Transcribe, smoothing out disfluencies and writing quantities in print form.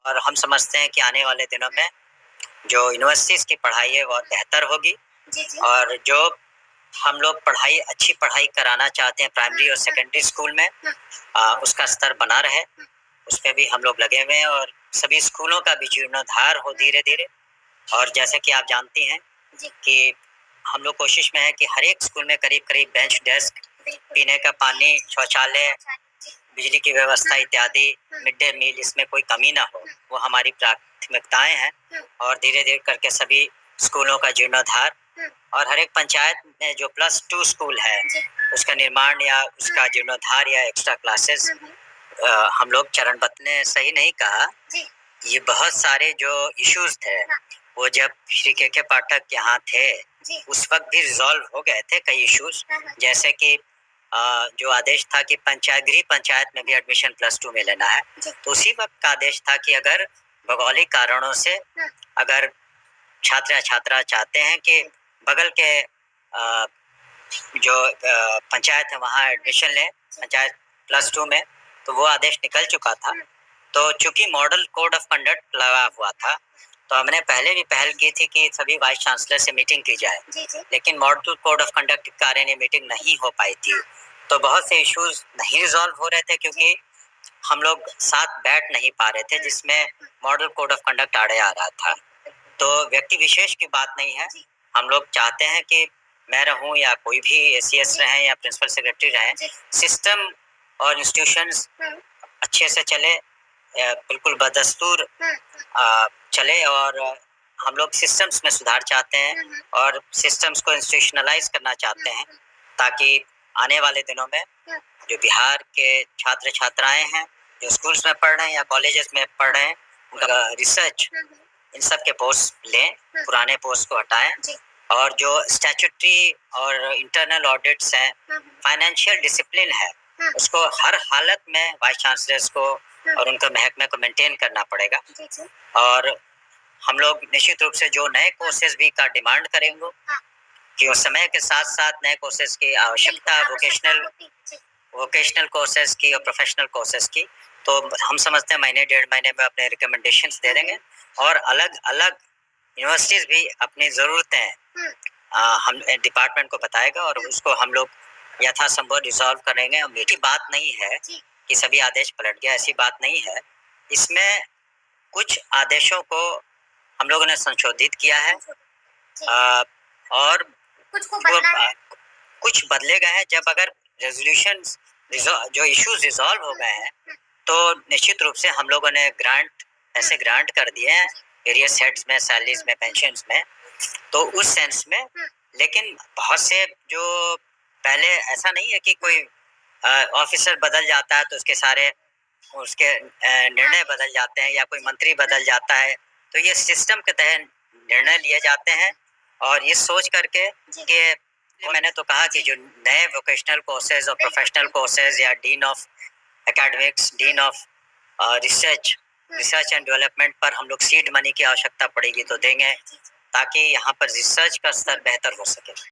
और हम समझते हैं कि आने वाले दिनों में जो यूनिवर्सिटीज़ की पढ़ाई है वो बेहतर होगी। जी। और जो हम लोग अच्छी पढ़ाई कराना चाहते हैं प्राइमरी और सेकेंडरी स्कूल में, उसका स्तर बना रहे, उस पे भी हम लोग लगे हुए हैं और सभी स्कूलों का भी जीर्णोद्धार हो धीरे-धीरे। और जैसे कि आप जानती हैं कि हम लोग कोशिश में है कि हर एक स्कूल में करीब-करीब बेंच, डेस्क, पीने का पानी, शौचालय, बिजली की व्यवस्था इत्यादि, मिड डे मील, इसमें कोई कमी ना हो, वो हमारी प्राथमिकताएं हैं। और धीरे-धीरे करके सभी स्कूलों का जीर्णोद्धार और हर एक पंचायत में जो +2 स्कूल है उसका निर्माण या उसका जीर्णोद्धार या एक्स्ट्रा क्लासेस हम लोग चरणबद्ध ने सही नहीं कहा। ये बहुत सारे जो इश्यूज थे वो जब श्री के पाठक यहाँ थे उस वक्त भी रिजॉल्व हो गए थे कई इश्यूज, जैसे कि जो आदेश था कि गृह पंचायत में भी एडमिशन +2 में लेना है, तो उसी वक्त का आदेश था कि अगर भौगोलिक कारणों से अगर छात्र या छात्रा चाहते हैं कि बगल के जो पंचायत है वहाँ एडमिशन लें पंचायत +2 में, तो वो आदेश निकल चुका था। तो चूंकि मॉडल कोड ऑफ कंडक्ट लगा हुआ था तो हमने पहले भी पहल की थी कि सभी वाइस चांसलर से मीटिंग की जाए, लेकिन मॉडल कोड ऑफ कंडक्ट के कारण ये मीटिंग नहीं हो पाई थी। तो बहुत से इश्यूज नहीं रिजॉल्व हो रहे थे क्योंकि हम लोग साथ बैठ नहीं पा रहे थे, जिसमें मॉडल कोड ऑफ कंडक्ट आड़े आ रहा था। तो व्यक्ति विशेष की बात नहीं है, हम लोग चाहते हैं कि मैं रहूं या कोई भी एसीएस रहें या प्रिंसिपल सेक्रेटरी रहें, सिस्टम और इंस्टीट्यूशंस अच्छे से चले, बिल्कुल बदस्तूर चले। और हम लोग सिस्टम्स में सुधार चाहते हैं और सिस्टम्स को इंस्टीट्यूशनलाइज करना चाहते हैं, ताकि आने वाले दिनों में जो बिहार के छात्र छात्राएं हैं जो स्कूल्स में पढ़ रहे हैं या कॉलेजेस में पढ़ रहे हैं, उनका रिसर्च इन सब के पोस्ट लें, पुराने पोस्ट को हटाएं। और जो स्टैट्यूटरी और इंटरनल ऑडिट्स हैं, फाइनेंशियल डिसिप्लिन है, उसको हर हालत में वाइस चांसलर्स को और उनके महकमे को मेंटेन करना पड़ेगा। और हम लोग निश्चित रूप से जो नए कोर्सेज भी का डिमांड करेंगे कि उस समय के साथ साथ नए कोर्सेज की आवश्यकता, वोकेशनल कोर्सेज की और प्रोफेशनल कोर्सेज की, तो हम समझते हैं महीने 1.5 महीने में अपने रिकमेंडेशंस दे देंगे और अलग अलग यूनिवर्सिटीज भी अपनी ज़रूरतें हम डिपार्टमेंट को बताएगा और उसको हम लोग यथासंभव रिजॉल्व करेंगे। और मीठी बात नहीं है कि सभी आदेश पलट गया, ऐसी बात नहीं है। इसमें कुछ आदेशों को हम लोगों ने संशोधित किया है और कुछ बदले गए हैं। जब अगर रेजोल्यूशन जो इश्यूज रिजॉल्व हो गए हैं तो निश्चित रूप से हम लोगों ने ऐसे ग्रांट कर दिए हैं वेरियस हेड्स में, सैलरीज में, पेंशन्स में, तो उस सेंस में। लेकिन बहुत से जो पहले ऐसा नहीं है कि कोई ऑफिसर बदल जाता है तो उसके निर्णय बदल जाते हैं या कोई मंत्री बदल जाता है, तो ये सिस्टम के तहत निर्णय लिए जाते हैं। और ये सोच करके कि मैंने तो कहा कि जो नए वोकेशनल कोर्सेज और प्रोफेशनल कोर्सेज या dean of academics, dean of research and development पर हम लोग सीड मनी की आवश्यकता पड़ेगी तो देंगे, ताकि यहाँ पर रिसर्च का स्तर बेहतर हो सके।